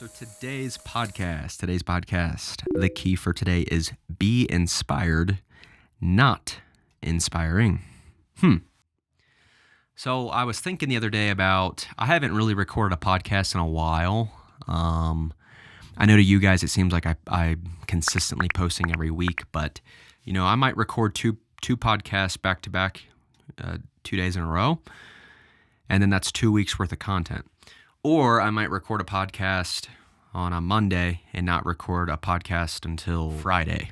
So today's podcast, the key for today is be inspired, not inspiring. So I was thinking the other day about, I haven't really recorded a podcast in a while. I know to you guys, it seems like I'm consistently posting every week, but I might record two podcasts back to back, 2 days in a row. And then that's 2 weeks worth of content. Or I might record a podcast on a Monday and not record a podcast until Friday.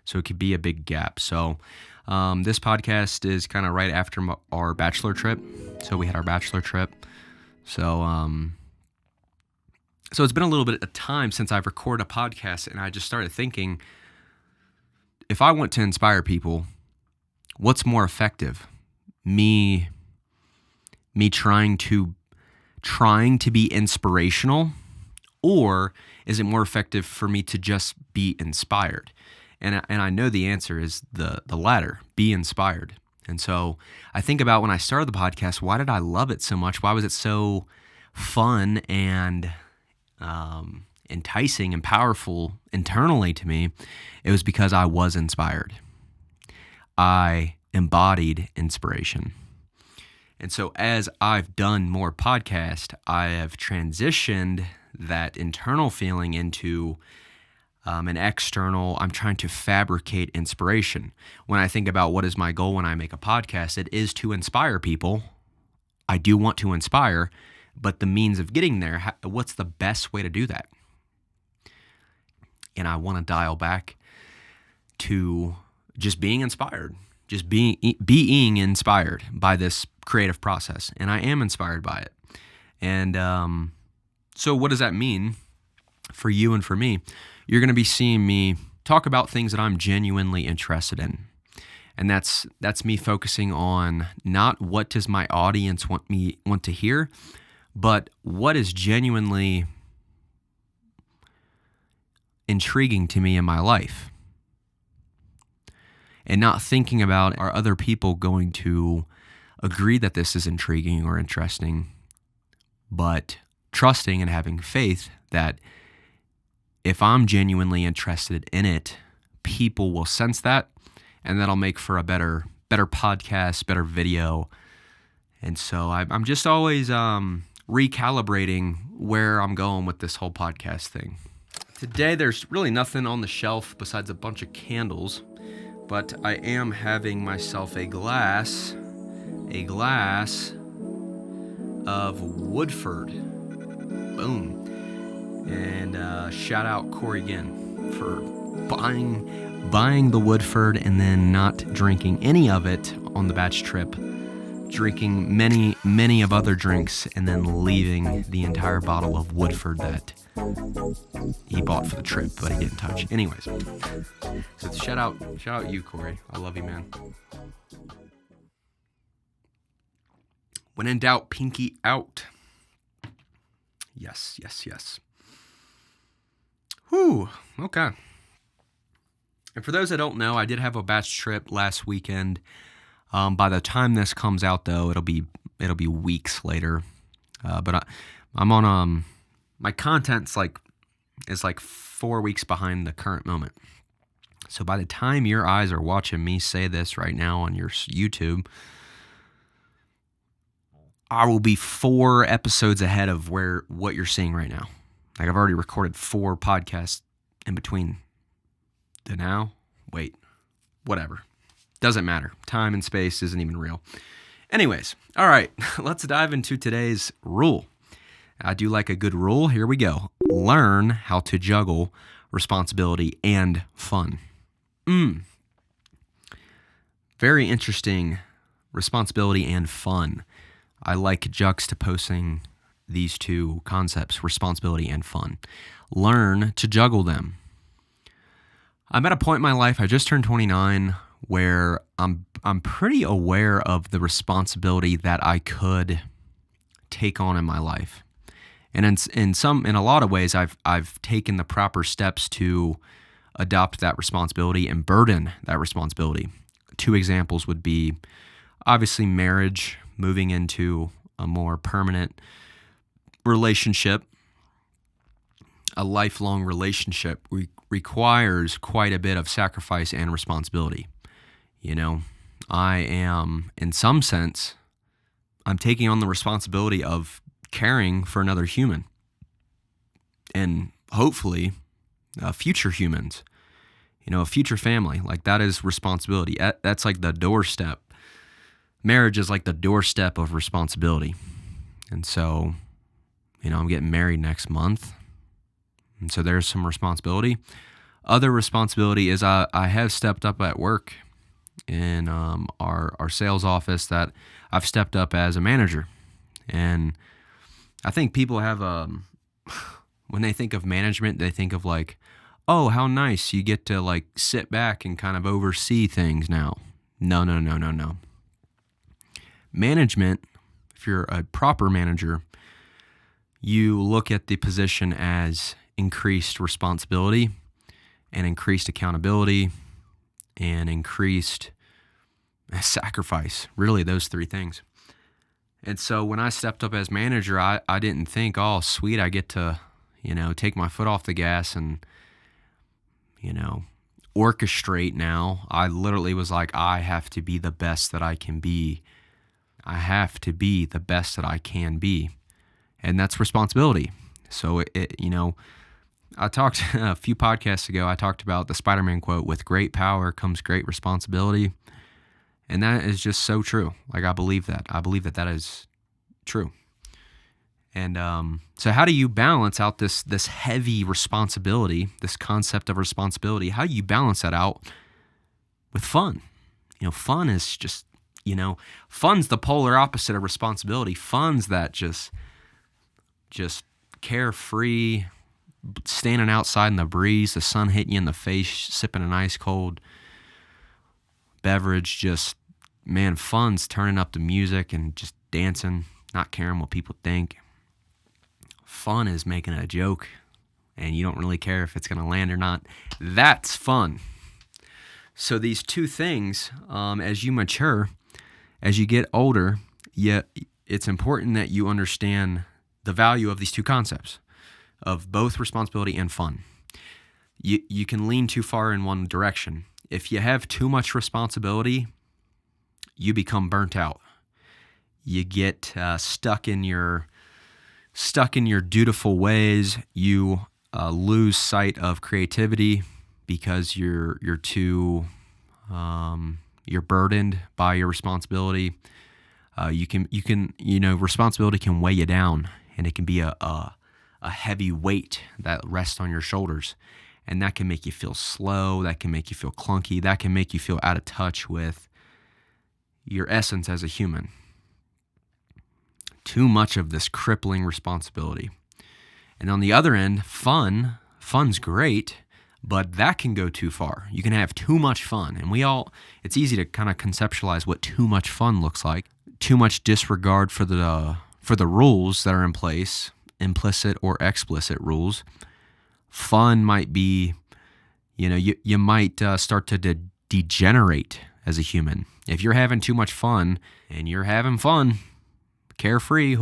So it could be a big gap. So this podcast is kind of right after our bachelor trip. So we had our bachelor trip. So it's been a little bit of time since I've recorded a podcast, and I just started thinking, if I want to inspire people, what's more effective? Me trying to be inspirational, or is it more effective for me to just be inspired? And I know the answer is the latter, be inspired. And so I think about when I started the podcast, why did I love it so much? Why was it so fun and enticing and powerful internally to me? It was because I was inspired. I embodied inspiration. And so as I've done more podcasts, I have transitioned that internal feeling into an external, I'm trying to fabricate inspiration. When I think about what is my goal when I make a podcast, it is to inspire people. I do want to inspire, but the means of getting there, what's the best way to do that? And I want to dial back to just being inspired. Just being inspired by this creative process. And I am inspired by it. And so what does that mean for you and for me? You're going to be seeing me talk about things that I'm genuinely interested in. And that's me focusing on not what does my audience want to hear, but what is genuinely intriguing to me in my life. And not thinking about, are other people going to agree that this is intriguing or interesting, but trusting and having faith that if I'm genuinely interested in it, people will sense that, and that'll make for a better podcast, better video. And so I'm just always recalibrating where I'm going with this whole podcast thing. Today, there's really nothing on the shelf besides a bunch of candles. But I am having myself a glass of Woodford. Boom. And shout out Corey again for buying the Woodford and then not drinking any of it on the batch trip, drinking many of other drinks, and then leaving the entire bottle of Woodford that he bought for the trip, but he didn't touch. Anyways, so shout out you, Corey. I love you, man. When in doubt, pinky out. Yes. Whew. Okay. And for those that don't know, I did have a batch trip last weekend. By the time this comes out, though, it'll be weeks later. But I'm on my content's is 4 weeks behind the current moment. So by the time your eyes are watching me say this right now on your YouTube, I will be 4 episodes ahead of what you're seeing right now. Like, I've already recorded 4 podcasts in between the now. Wait, whatever. Doesn't matter. Time and space isn't even real. Anyways, all right, let's dive into today's rule. I do like a good rule. Here we go. Learn how to juggle responsibility and fun. Very interesting. Responsibility and fun. I like juxtaposing these two concepts, responsibility and fun. Learn to juggle them. I'm at a point in my life, I just turned 29, where I'm pretty aware of the responsibility that I could take on in my life. And in a lot of ways, I've taken the proper steps to adopt that responsibility and burden that responsibility. 2 examples would be obviously marriage, moving into a more permanent relationship, a lifelong relationship requires quite a bit of sacrifice and responsibility. You know, I am, in some sense, I'm taking on the responsibility of caring for another human and hopefully future humans, a future family. Like, that is responsibility. That's like the doorstep. Marriage is like the doorstep of responsibility. And so, I'm getting married next month. And so there's some responsibility. Other responsibility is I have stepped up at work in our sales office, that I've stepped up as a manager. And I think people have, when they think of management, they think of like, oh, how nice, you get to like sit back and kind of oversee things now. No. Management, if you're a proper manager, you look at the position as increased responsibility and increased accountability and increased sacrifice. Really, those three things. And so when I stepped up as manager, I didn't think, oh, sweet, I get to, take my foot off the gas and, orchestrate now. I literally was like, I have to be the best that I can be. I have to be the best that I can be. And that's responsibility. So, I talked a few podcasts ago, I talked about the Spider-Man quote, with great power comes great responsibility. And that is just so true. Like, I believe that. I believe that is true. And so how do you balance out this heavy responsibility, this concept of responsibility? How do you balance that out with fun? Fun is just, fun's the polar opposite of responsibility. Fun's that just carefree, standing outside in the breeze, the sun hitting you in the face, sipping an ice cold beverage, just, man, fun's turning up the music and just dancing, not caring what people think. Fun is making a joke and you don't really care if it's going to land or not. That's fun. So these two things, as you mature, as you get older, it's important that you understand the value of these two concepts, of both responsibility and fun. You can lean too far in one direction. If you have too much responsibility, you become burnt out. You get stuck in your dutiful ways. You lose sight of creativity because you're too you're burdened by your responsibility. Responsibility can weigh you down, and it can be a heavy weight that rests on your shoulders. And that can make you feel slow. That can make you feel clunky. That can make you feel out of touch with your essence as a human. Too much of this crippling responsibility. And on the other end, fun's great, but that can go too far. You can have too much fun. And it's easy to kind of conceptualize what too much fun looks like. Too much disregard for the rules that are in place, implicit or explicit rules. Fun might be, you might start to degenerate as a human. If you're having too much fun and you're having fun, carefree,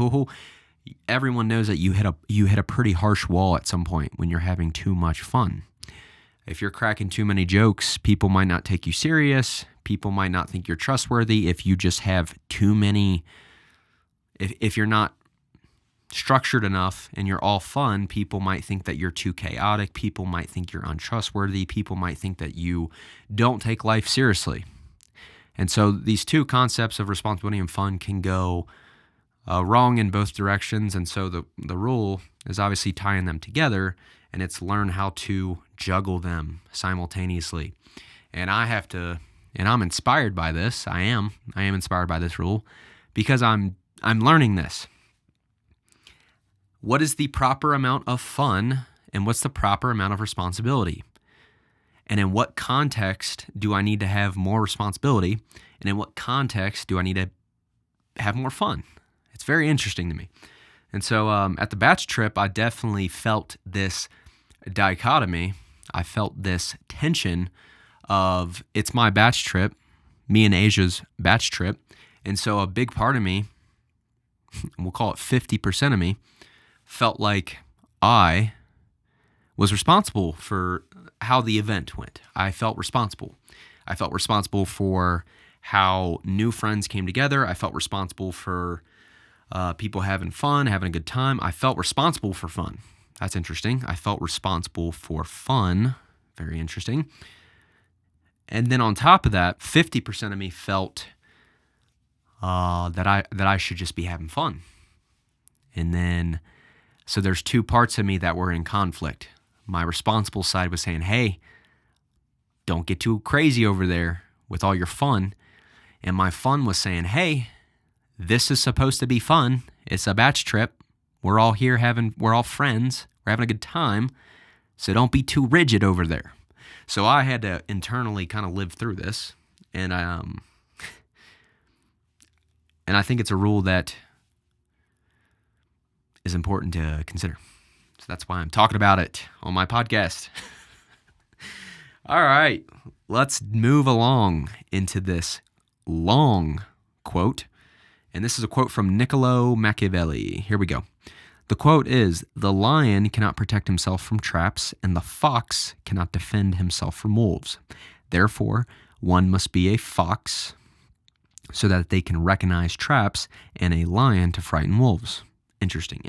everyone knows that you hit a pretty harsh wall at some point when you're having too much fun. If you're cracking too many jokes, people might not take you serious. People might not think you're trustworthy. If you just have too many, if you're not structured enough and you're all fun, people might think that you're too chaotic. People might think you're untrustworthy. People might think that you don't take life seriously. And so these two concepts of responsibility and fun can go wrong in both directions. And so the rule is obviously tying them together, and it's learn how to juggle them simultaneously. And I'm inspired by this. I am inspired by this rule because I'm learning this. What is the proper amount of fun and what's the proper amount of responsibility? And in what context do I need to have more responsibility? And in what context do I need to have more fun? It's very interesting to me. And so at the batch trip, I definitely felt this dichotomy. I felt this tension of it's my batch trip, me and Asia's batch trip. And so a big part of me, we'll call it 50% of me, felt like I was responsible for how the event went. I felt responsible. I felt responsible for how new friends came together. I felt responsible for people having fun, having a good time. I felt responsible for fun. That's interesting. I felt responsible for fun. Very interesting. And then on top of that, 50% of me felt that I should just be having fun. And then, so there's two parts of me that were in conflict. My responsible side was saying, hey, don't get too crazy over there with all your fun. And my fun was saying, hey, this is supposed to be fun. It's a batch trip. We're all here we're all friends. We're having a good time. So don't be too rigid over there. So I had to internally kind of live through this. And I think it's a rule that is important to consider. So that's why I'm talking about it on my podcast. All right, let's move along into this long quote. And this is a quote from Niccolo Machiavelli. Here we go. The quote is, "The lion cannot protect himself from traps, and the fox cannot defend himself from wolves. Therefore, one must be a fox so that they can recognize traps, and a lion to frighten wolves." Interesting.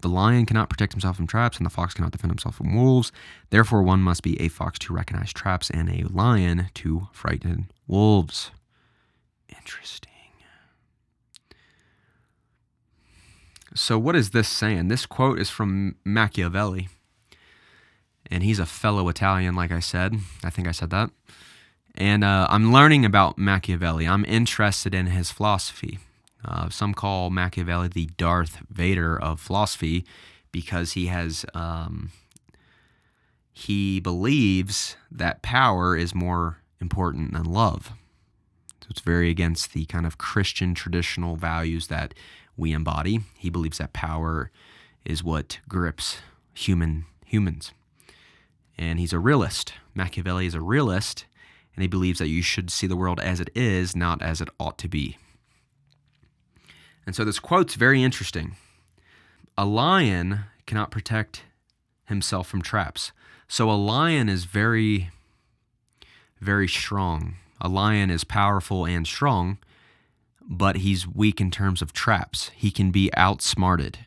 The lion cannot protect himself from traps, and the fox cannot defend himself from wolves. Therefore, one must be a fox to recognize traps, and a lion to frighten wolves. Interesting. So what is this saying? This quote is from Machiavelli, and he's a fellow Italian, like I said. I think I said that. And I'm learning about Machiavelli. I'm interested in his philosophy. Some call Machiavelli the Darth Vader of philosophy because he believes that power is more important than love. So it's very against the kind of Christian traditional values that we embody. He believes that power is what grips humans. And he's a realist. Machiavelli is a realist, and he believes that you should see the world as it is, not as it ought to be. And so this quote's very interesting. A lion cannot protect himself from traps. So a lion is very, very strong. A lion is powerful and strong, but he's weak in terms of traps. He can be outsmarted.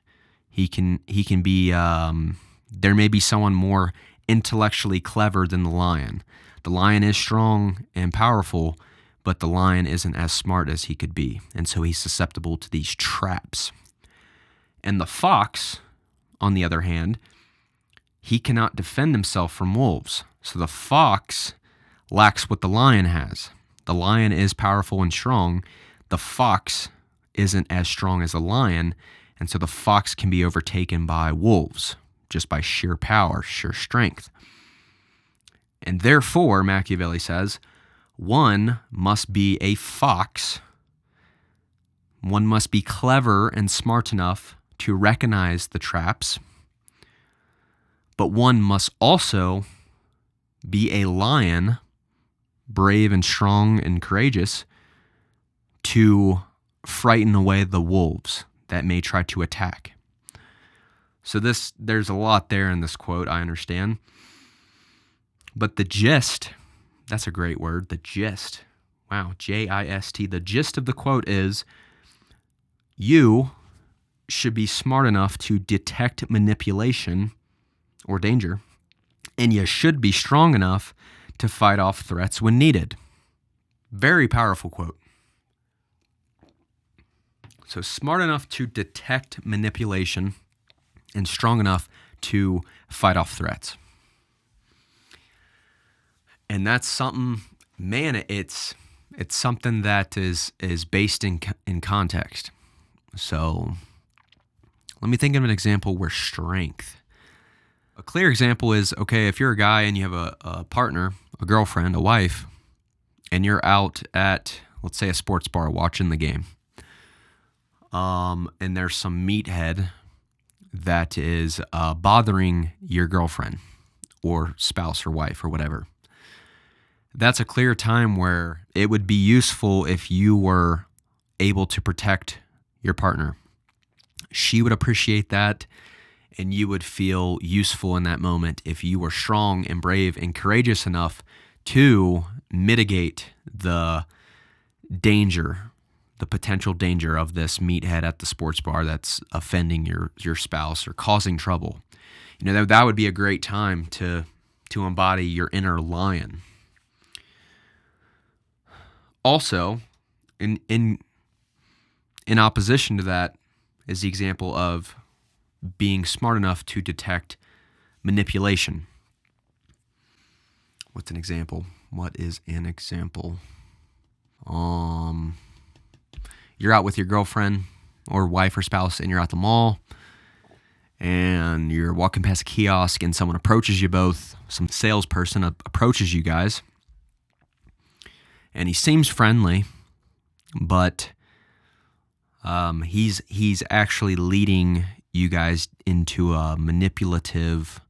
He can be, there may be someone more intellectually clever than the lion. The lion is strong and powerful, but the lion isn't as smart as he could be, and so he's susceptible to these traps. And the fox, on the other hand, he cannot defend himself from wolves. So the fox lacks what the lion has. The lion is powerful and strong. The fox isn't as strong as the lion, and so the fox can be overtaken by wolves just by sheer power, sheer strength. And therefore, Machiavelli says, one must be a fox. One must be clever and smart enough to recognize the traps, but one must also be a lion, brave and strong and courageous, to frighten away the wolves that may try to attack. So there's a lot there in this quote, I understand. But the gist, that's a great word, the gist. Wow, J-I-S-T. The gist of the quote is, you should be smart enough to detect manipulation or danger, and you should be strong enough to fight off threats when needed. Very powerful quote. So smart enough to detect manipulation and strong enough to fight off threats. And that's something, man, it's something that is based in context. So let me think of an example where strength. A clear example is, okay, if you're a guy and you have a partner, a girlfriend, a wife, and you're out at, let's say, a sports bar watching the game, and there's some meathead that is bothering your girlfriend or spouse or wife or whatever. That's a clear time where it would be useful if you were able to protect your partner. She would appreciate that, and you would feel useful in that moment if you were strong and brave and courageous enough to mitigate the danger, the potential danger of this meathead at the sports bar that's offending your spouse or causing trouble. That would be a great time to embody your inner lion. Also, in opposition to that is the example of being smart enough to detect manipulation. What's an example? What is an example? You're out with your girlfriend or wife or spouse, and you're at the mall, and you're walking past a kiosk, and someone approaches you both. Some salesperson approaches you guys, and he seems friendly, but he's actually leading you guys into a manipulative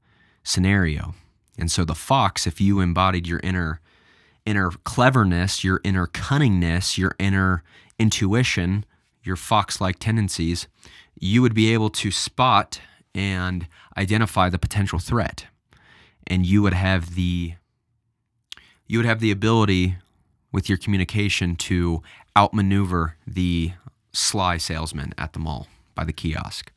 scenario. And so the fox, if you embodied your inner cleverness, your inner cunningness, your inner intuition, your fox-like tendencies, you would be able to spot and identify the potential threat. And you would have the ability with your communication to outmaneuver the sly salesman at the mall by the kiosk.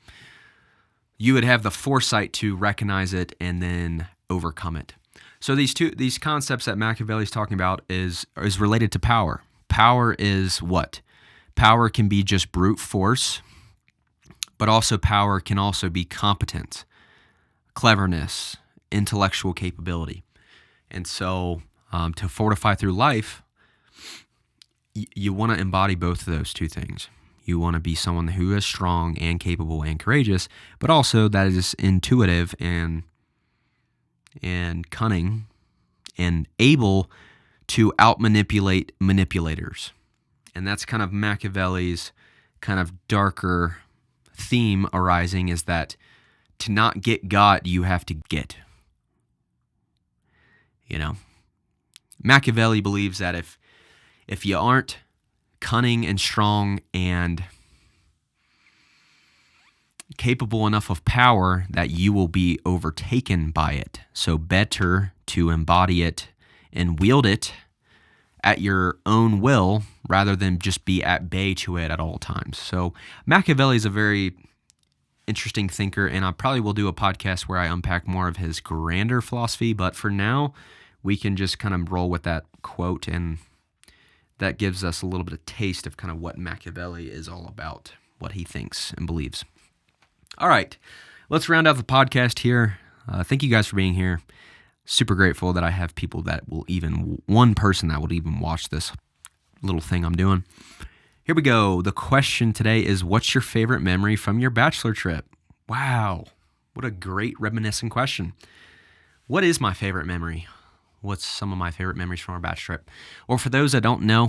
You would have the foresight to recognize it and then overcome it. So these concepts that Machiavelli is talking about is related to power. Power is what? Power can be just brute force, but also power can also be competence, cleverness, intellectual capability. And so to fortify through life, you want to embody both of those two things. You want to be someone who is strong and capable and courageous, but also that is intuitive and cunning and able to outmanipulate manipulators. And that's kind of Machiavelli's kind of darker theme arising, is that to not get got, you have to get. Machiavelli believes that if you aren't cunning and strong and capable enough of power, that you will be overtaken by it. So better to embody it and wield it at your own will rather than just be at bay to it at all times. So Machiavelli is a very interesting thinker, and I probably will do a podcast where I unpack more of his grander philosophy, but for now, we can just kind of roll with that quote, and that gives us a little bit of taste of kind of what Machiavelli is all about, what he thinks and believes. All right, let's round out the podcast here. Thank you guys for being here. Super grateful that I have people that will one person that would even watch this little thing I'm doing. Here we go. The question today is, what's your favorite memory from your bachelor trip? Wow, what a great reminiscent question. What is my favorite memory? What's some of my favorite memories from our batch trip? Or for those that don't know,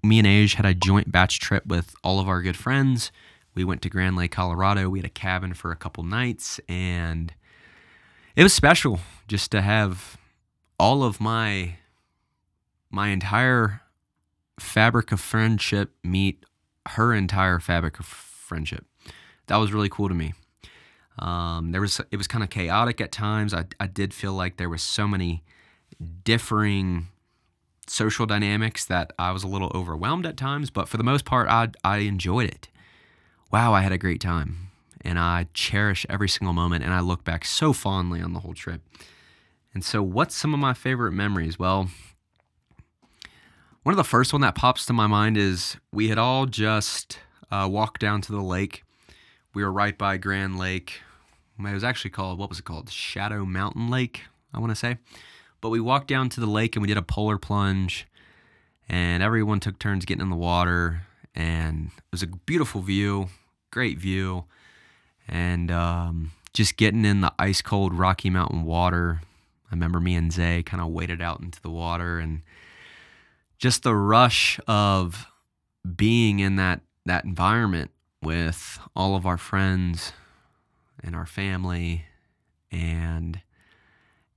me and Age had a joint batch trip with all of our good friends. We went to Grand Lake, Colorado. We had a cabin for a couple nights, and it was special just to have all of my entire fabric of friendship meet her entire fabric of friendship. That was really cool to me. It was kind of chaotic at times. I did feel like there was so many differing social dynamics that I was a little overwhelmed at times, but for the most part, I enjoyed it. Wow, I had a great time, and I cherish every single moment, and I look back so fondly on the whole trip. And so what's some of my favorite memories? Well, one of the first one that pops to my mind is we had all just walked down to the lake. We were right by Grand Lake. It was actually called, what was it called? Shadow Mountain Lake, I want to say. But we walked down to the lake and we did a polar plunge, and everyone took turns getting in the water, and it was a beautiful view, great view, and just getting in the ice cold Rocky Mountain water. I remember me and Zay kind of waded out into the water, and just the rush of being in that environment with all of our friends and our family, and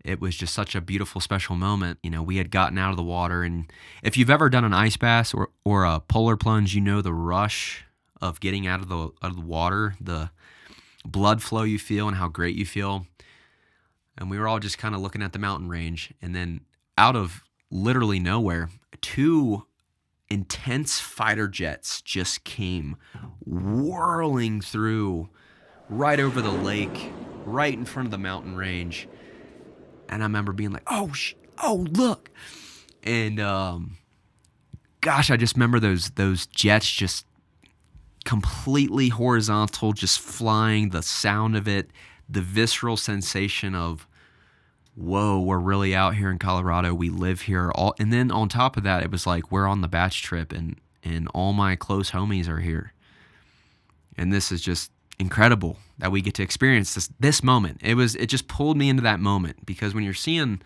it was just such a beautiful, special moment. We had gotten out of the water, and if you've ever done an ice bath or a polar plunge, the rush of getting out of the water, blood flow you feel and how great you feel. And we were all just kind of looking at the mountain range. And then out of literally nowhere, 2 intense fighter jets just came whirling through right over the lake, right in front of the mountain range. And I remember being like, oh, look. And gosh, I just remember those jets just completely horizontal, just flying, the sound of it, the visceral sensation of, whoa, we're really out here in Colorado. We live here. And then on top of that, it was like we're on the batch trip and all my close homies are here. And this is just incredible that we get to experience this moment. It just pulled me into that moment, because when you're seeing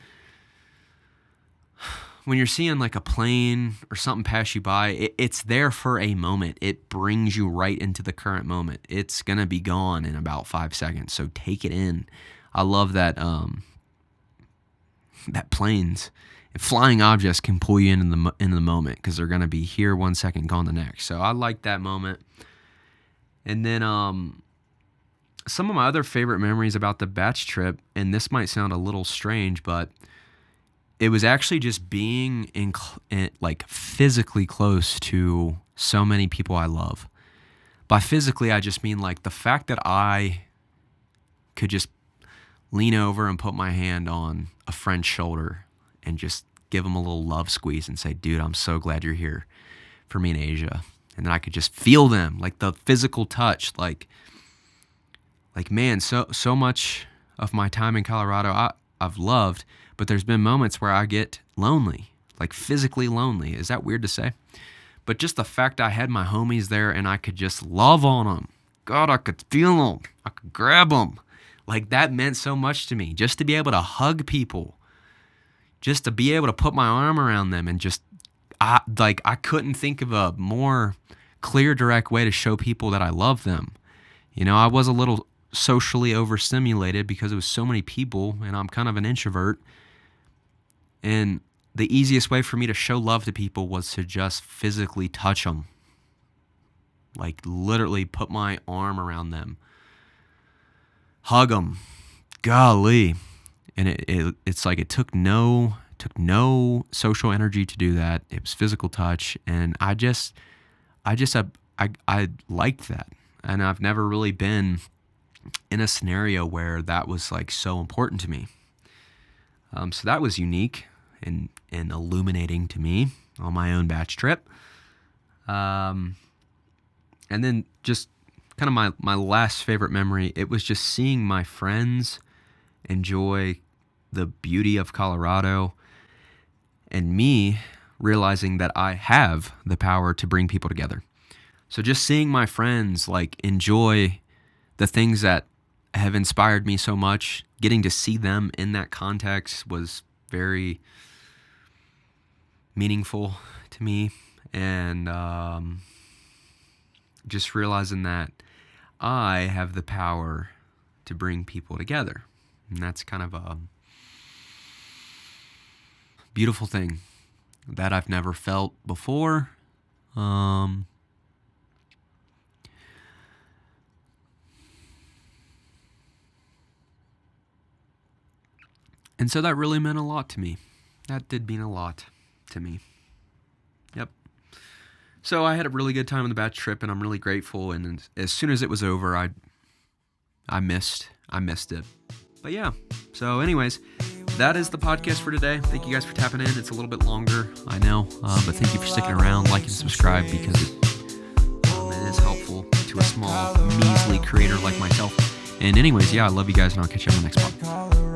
like a plane or something pass you by, it's there for a moment. It brings you right into the current moment. It's going to be gone in about 5 seconds. So take it in. I love that that planes and flying objects can pull you into the moment, because they're going to be here 1 second, gone the next. So I like that moment. And then some of my other favorite memories about the batch trip, and this might sound a little strange, but it was actually just being in like physically close to so many people I love. By physically, I just mean like the fact that I could just lean over and put my hand on a friend's shoulder and just give them a little love squeeze and say, dude, I'm so glad you're here for me in Asia. And then I could just feel them, like the physical touch, like man, so much of my time in Colorado I've loved, but there's been moments where I get lonely, like physically lonely. Is that weird to say? But just the fact I had my homies there and I could just love on them. God, I could feel them. I could grab them. Like, that meant so much to me. Just to be able to hug people. Just to be able to put my arm around them and just, I couldn't think of a more clear, direct way to show people that I love them. You know, I was a little socially overstimulated because it was so many people, and I'm kind of an introvert. And the easiest way for me to show love to people was to just physically touch them. Like, literally put my arm around them. Hug them. Golly. And it's like it took no social energy to do that. It was physical touch, and I liked that. And I've never really been in a scenario where that was like so important to me. So that was unique and illuminating to me on my own batch trip. And then just kind of my last favorite memory, it was just seeing my friends enjoy the beauty of Colorado and me realizing that I have the power to bring people together. So just seeing my friends like enjoy the things that have inspired me so much, getting to see them in that context was very meaningful to me. And just realizing that I have the power to bring people together. And that's kind of a beautiful thing that I've never felt before. And so that really meant a lot to me. That did mean a lot to me. Yep. So I had a really good time on the batch trip, and I'm really grateful. And as soon as it was over, I missed it. But yeah. So anyways, that is the podcast for today. Thank you guys for tapping in. It's a little bit longer, I know, but thank you for sticking around, like and subscribe, because it is helpful to a small, measly creator like myself. And anyways, yeah, I love you guys, and I'll catch you on the next one.